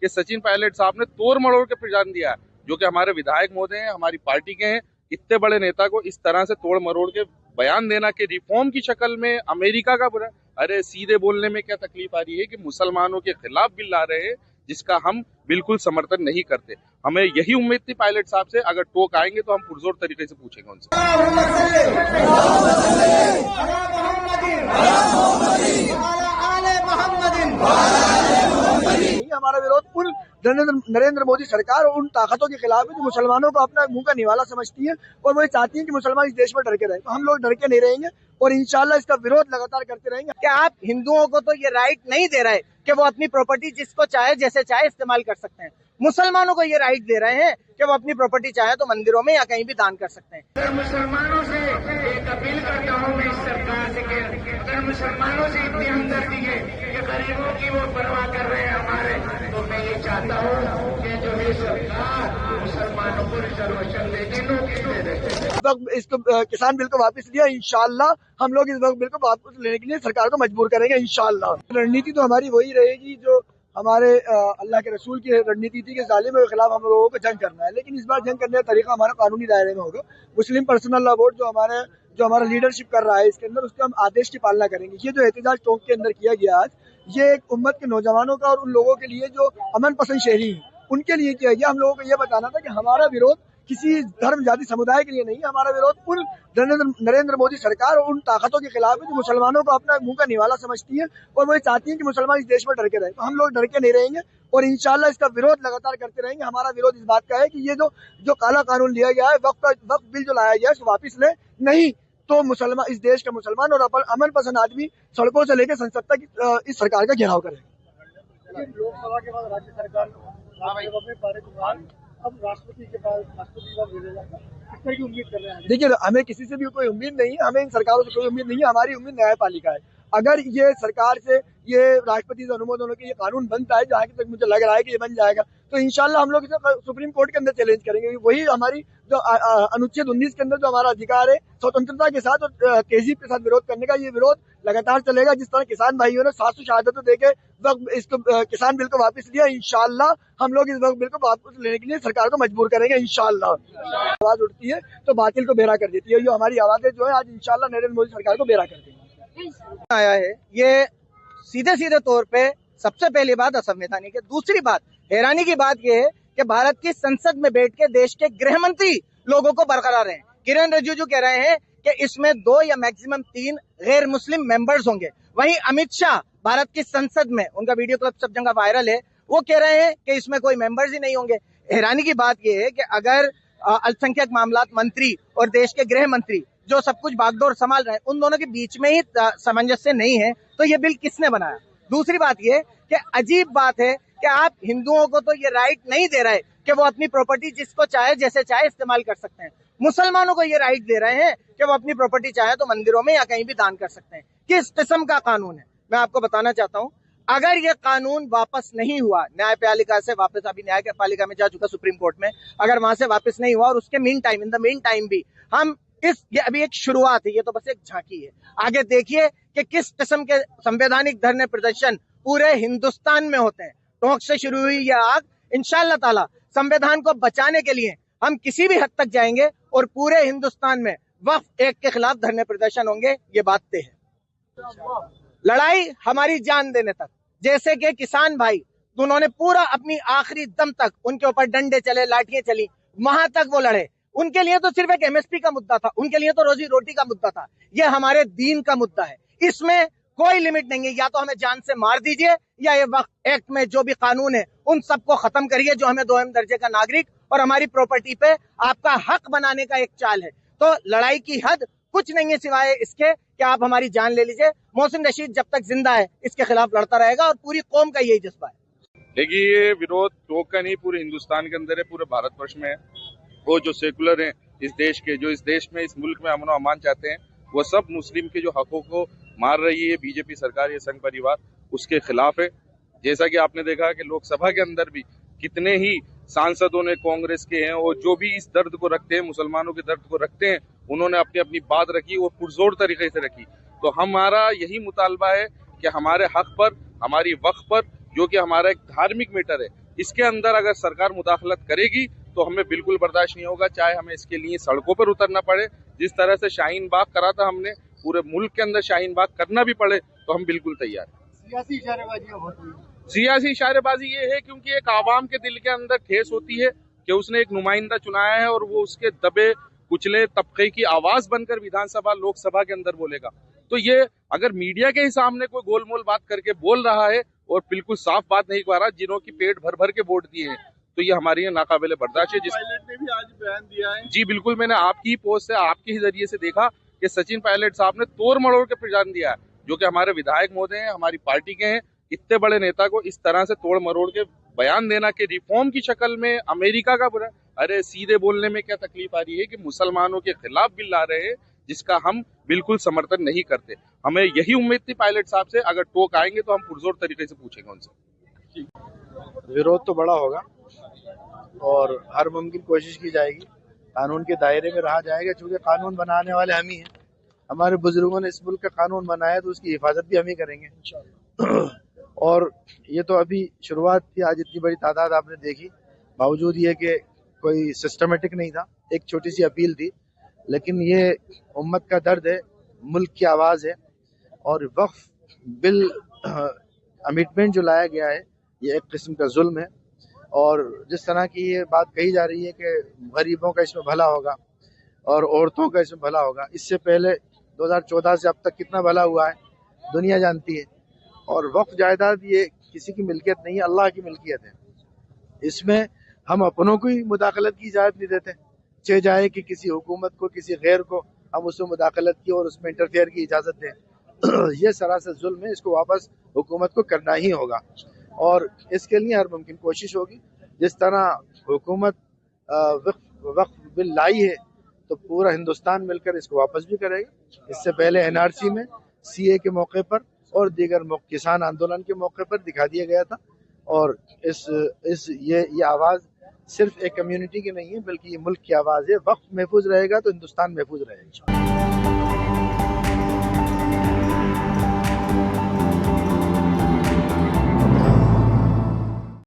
कि सचिन पायलट साहब ने तोड़ मरोड़ के प्रचार दिया है, जो कि हमारे विधायक महोदय हैं, हमारी पार्टी के हैं। इतने बड़े नेता को इस तरह से तोड़ मरोड़ के बयान देना कि रिफॉर्म की शक्ल में अमेरिका का बुरा, अरे सीधे बोलने में क्या तकलीफ आ रही है कि मुसलमानों के खिलाफ बिल ला रहे हैं, जिसका हम बिल्कुल समर्थन नहीं करते। हमें यही उम्मीद थी पायलट साहब से, अगर टोक आएंगे तो हम पुरजोर तरीके से पूछेंगे उनसे। हमारा विरोध पूर्ण नरेंद्र मोदी सरकार और उन ताकतों के खिलाफ है जो मुसलमानों को अपना मुंह का निवाला समझती है और वो चाहती है कि मुसलमान इस देश में डर के रहे। तो हम लोग डर के नहीं रहेंगे और इंशाल्लाह इसका विरोध लगातार करते रहेंगे। क्या आप हिंदुओं को तो ये राइट नहीं दे रहे कि वो अपनी प्रॉपर्टी जिसको चाहे जैसे चाहे इस्तेमाल कर सकते हैं। मुसलमानों को ये राइट दे रहे हैं कि वो अपनी प्रॉपर्टी चाहे तो मंदिरों में या कहीं भी दान कर सकते हैं। मुसलमानों से एक अपील करता हूँ मैं इस सरकार से कि अगर मुसलमानों से इतनी हमदर्दी है कि गरीबों की वो परवाह कर रहे हैं हमारे, तो मैं ये चाहता हूँ कि जो है सरकार मुसलमानों को रिजर्वेशन देके नोटिस दे दे। इसको किसान बिल को वापस लिया, इंशाल्लाह हम लोग इस बिल को वापस लेने के लिए सरकार को मजबूर करेंगे इंशाल्लाह। रणनीति तो हमारी वही रहेगी जो हमारे अल्लाह के रसूल की रणनीति थी कि जालिमों के खिलाफ हम लोगों को जंग करना है, लेकिन इस बार जंग करने का तरीका हमारा कानूनी दायरे में होगा। मुस्लिम पर्सनल लॉ बोर्ड जो हमारा लीडरशिप कर रहा है इसके अंदर, उसके हम आदेश की पालना करेंगे। ये जो एहतजाज टोंक के अंदर किया गया आज, ये एक उम्मत के नौजवानों का और उन लोगों के लिए जो अमन पसंद शहरी हैं उनके लिए किया गया। हम लोगों को ये बताना था कि हमारा विरोध किसी धर्म जाति समुदाय के लिए नहीं है, हमारा विरोध पूर्ण नरेंद्र मोदी सरकार और उन ताकतों के खिलाफ है जो मुसलमानों को अपना मुंह का निवाला समझती है और वो चाहती है कि मुसलमान इस देश में डर के रहे। तो हम लोग डर के नहीं रहेंगे और इंशाल्लाह इसका विरोध लगातार करते रहेंगे। हमारा विरोध इस बात का है कि ये जो काला कानून लिया गया है, वक्फ बिल जो लाया गया है, उसको वापिस ले, नहीं तो मुसलमान इस देश के मुसलमान और अमन पसंद आदमी सड़कों से लेकर संसद तक इस सरकार का घेराव करेंगे। लोकसभा के बाद राज्य सरकार अब राष्ट्रपति के पास भेजा जाएगा, किस तरह की उम्मीद कर रहे हैं? देखिए, हमें किसी से भी कोई उम्मीद नहीं है, हमें इन सरकारों से कोई उम्मीद नहीं है। हमारी उम्मीद न्यायपालिका है। अगर ये सरकार से ये राष्ट्रपति से अनुमोदन होकर ये कानून बनता है, जहाँ तक मुझे लग रहा है कि ये बन जाएगा, तो इंशाल्लाह हम लोग इसे सुप्रीम कोर्ट के अंदर चैलेंज करेंगे। वही हमारी जो अनुच्छेद 19 के अंदर जो हमारा अधिकार है स्वतंत्रता के साथ और तेजीब के साथ विरोध करने का, ये विरोध लगातार चलेगा। जिस तरह किसान भाइयों ने 700 शहादतें देके इसको किसान बिल को वापस लिया, इंशाल्लाह हम लोग इस बिल को वापस लेने के लिए सरकार को मजबूर करेंगे इंशाल्लाह। आवाज उठती है तो बातिल को बेरा कर देती है। ये हमारी आवाजें जो है आज इंशाल्लाह नरेंद्र मोदी सरकार को बेरा कर देंगे। आया है ये सीधे सीधे तौर पे सबसे पहली बात असंवैधानिक है। दूसरी बात, हैरानी की बात यह है कि भारत की संसद में बैठ के देश के गृह मंत्री लोगों को बरकरार हैं। किरण रिजिजू कह रहे हैं कि इसमें 2 या मैक्सिमम 3 गैर मुस्लिम मेंबर्स होंगे। वहीं अमित शाह भारत की संसद में, उनका वीडियो क्लिप सब जगह वायरल है, वो कह रहे हैं कि इसमें कोई मेंबर्स ही नहीं होंगे। हैरानी की बात यह है कि अगर अल्पसंख्यक मामलात मंत्री और देश के गृह मंत्री जो सब कुछ बागडोर संभाल रहे हैं, उन दोनों के बीच में ही सामंजस्य नहीं है, तो ये बिल किसने बनाया? दूसरी बात ये कि अजीब बात है कि आप हिंदुओं को तो ये राइट नहीं दे रहे कि वो अपनी प्रॉपर्टी जिसको चाहे जैसे चाहे इस्तेमाल कर सकते हैं। मुसलमानों को ये राइट दे रहे हैं कि वो अपनी प्रॉपर्टी चाहे तो मंदिरों में या कहीं भी दान कर सकते हैं। किस किस्म का कानून है? मैं आपको बताना चाहता हूँ, अगर ये कानून वापस नहीं हुआ न्यायपालिका से वापस, अभी न्यायपालिका में जा चुका सुप्रीम कोर्ट में, अगर वहां से वापस नहीं हुआ और उसके इन द मीन टाइम भी हम ये अभी एक शुरुआत है, ये तो बस एक झांकी है। आगे देखिए कि किस किस्म के संवैधानिक धरने प्रदर्शन पूरे हिंदुस्तान में होते हैं। टोंक से शुरू हुई यह आग, इंशाअल्लाह ताला संविधान को बचाने के लिए हम किसी भी हद तक जाएंगे और पूरे हिंदुस्तान में वक्फ एक्ट के खिलाफ धरने प्रदर्शन होंगे, ये बात तय है। लड़ाई हमारी जान देने तक, जैसे कि किसान भाई उन्होंने पूरा अपनी आखिरी दम तक, उनके ऊपर डंडे चले, लाठियां चली, वहां तक वो लड़े। उनके लिए तो सिर्फ एक एमएसपी का मुद्दा था, उनके लिए तो रोजी रोटी का मुद्दा था। ये हमारे दीन का मुद्दा है, इसमें कोई लिमिट नहीं है। या तो हमें जान से मार दीजिए या ये वक्फ एक्ट में जो भी कानून है उन सबको खत्म करिए जो हमें 2 दर्जे का नागरिक और हमारी प्रॉपर्टी पे आपका हक बनाने का एक चाल है। तो लड़ाई की हद कुछ नहीं है सिवाय इसके कि आप हमारी जान ले लीजिए। मोहसिन रशीद जब तक जिंदा है इसके खिलाफ लड़ता रहेगा और पूरी कौम का यही जज्बा है। देखिए, ये विरोध टोंक का नहीं, पूरे हिंदुस्तान के अंदर है, पूरे भारतवर्ष में है। वो जो सेकुलर हैं इस देश के, जो इस देश में, इस मुल्क में अमन और अमान चाहते हैं, वो सब मुस्लिम के जो हकों को मार रही है बीजेपी सरकार, ये संघ परिवार, उसके खिलाफ है। जैसा कि आपने देखा कि लोकसभा के अंदर भी कितने ही सांसदों ने कांग्रेस के हैं और जो भी इस दर्द को रखते हैं, मुसलमानों के दर्द को रखते हैं, उन्होंने अपनी अपनी बात रखी और पुरजोर तरीके से रखी। तो हमारा यही मुतालबा है कि हमारे हक पर, हमारी वक्फ पर, जो कि हमारा एक धार्मिक मैटर है, इसके अंदर अगर सरकार मुदाखलत करेगी तो हमें बिल्कुल बर्दाश्त नहीं होगा, चाहे हमें इसके लिए सड़कों पर उतरना पड़े। जिस तरह से शाहीन बाग करा था हमने, पूरे मुल्क के अंदर शाहीन बाग करना भी पड़े तो हम बिल्कुल तैयार हैं। सियासी इशारेबाजियां बहुत हुई। सियासी इशारेबाजी ये है क्योंकि एक आवाम के दिल के अंदर ठेस होती है कि उसने एक नुमाइंदा चुनाया है और वो उसके दबे कुचले तबके की आवाज बनकर विधानसभा लोकसभा के अंदर बोलेगा। तो ये अगर मीडिया के ही सामने कोई गोलमोल बात करके बोल रहा है और बिल्कुल साफ बात नहीं कर रहा, जिन्हों की पेट भर भर के वोट दिए हैं, तो ये हमारे लिए नाकाबिले बर्दाश्त है। पायलट ने भी आज बयान दिया है। जी बिल्कुल, मैंने आपकी पोस्ट से आपके ही जरिए से देखा कि सचिन पायलट साहब ने तोड़ मड़ोड़ के बयान दिया है, जो कि हमारे विधायक महोदय हैं, हमारी पार्टी के हैं। इतने बड़े नेता को इस तरह से तोड़ मरोड़ के बयान देना कि रिफॉर्म की शक्ल में अमेरिका का बुरा, अरे सीधे बोलने में क्या तकलीफ आ रही है कि मुसलमानों के खिलाफ बिल ला रहे हैं, जिसका हम बिल्कुल समर्थन नहीं करते। हमें यही उम्मीद थी पायलट साहब से, अगर टोक आएंगे तो हम पुरजोर तरीके से पूछेंगे उनसे। विरोध तो बड़ा होगा और हर मुमकिन कोशिश की जाएगी, कानून के दायरे में रहा जाएगा, क्योंकि कानून बनाने वाले हम ही हैं। हमारे बुजुर्गों ने इस मुल्क का कानून बनाया तो उसकी हिफाजत भी हम ही करेंगे। और ये तो अभी शुरुआत थी, आज इतनी बड़ी तादाद आपने देखी, बावजूद ये कि कोई सिस्टमेटिक नहीं था, एक छोटी सी अपील थी, लेकिन ये उम्मत का दर्द है, मुल्क की आवाज़ है। और वक्फ बिल अमेंडमेंट जो लाया गया है, ये एक किस्म का जुल्म है। और जिस तरह की ये बात कही जा रही है कि गरीबों का इसमें भला होगा और औरतों का इसमें भला होगा, इससे पहले 2014 से अब तक कितना भला हुआ है दुनिया जानती है। और वक्फ जायदाद ये किसी की मिल्कियत नहीं है, अल्लाह की मिल्कियत है। इसमें हम अपनों को ही मुदाखलत की इजाज़त नहीं देते, चाहे जाए कि किसी हुकूमत को, किसी गैर को हम उसमें मुदाखलत की और उसमें इंटरफेयर की इजाज़त दें। ये सरासर जुल्म है, इसको वापस हुकूमत को करना ही होगा और इसके लिए हर मुमकिन कोशिश होगी। जिस तरह हुकूमत वक्फ बिल लाई है तो पूरा हिंदुस्तान मिलकर इसको वापस भी करेगा। इससे पहले एनआरसी में सीए के मौके पर और दीगर किसान आंदोलन के मौके पर दिखा दिया गया था। और ये आवाज़ सिर्फ एक कम्युनिटी की नहीं है, बल्कि ये मुल्क की आवाज़ है। वक्फ महफूज रहेगा तो हिंदुस्तान महफूज रहेगा।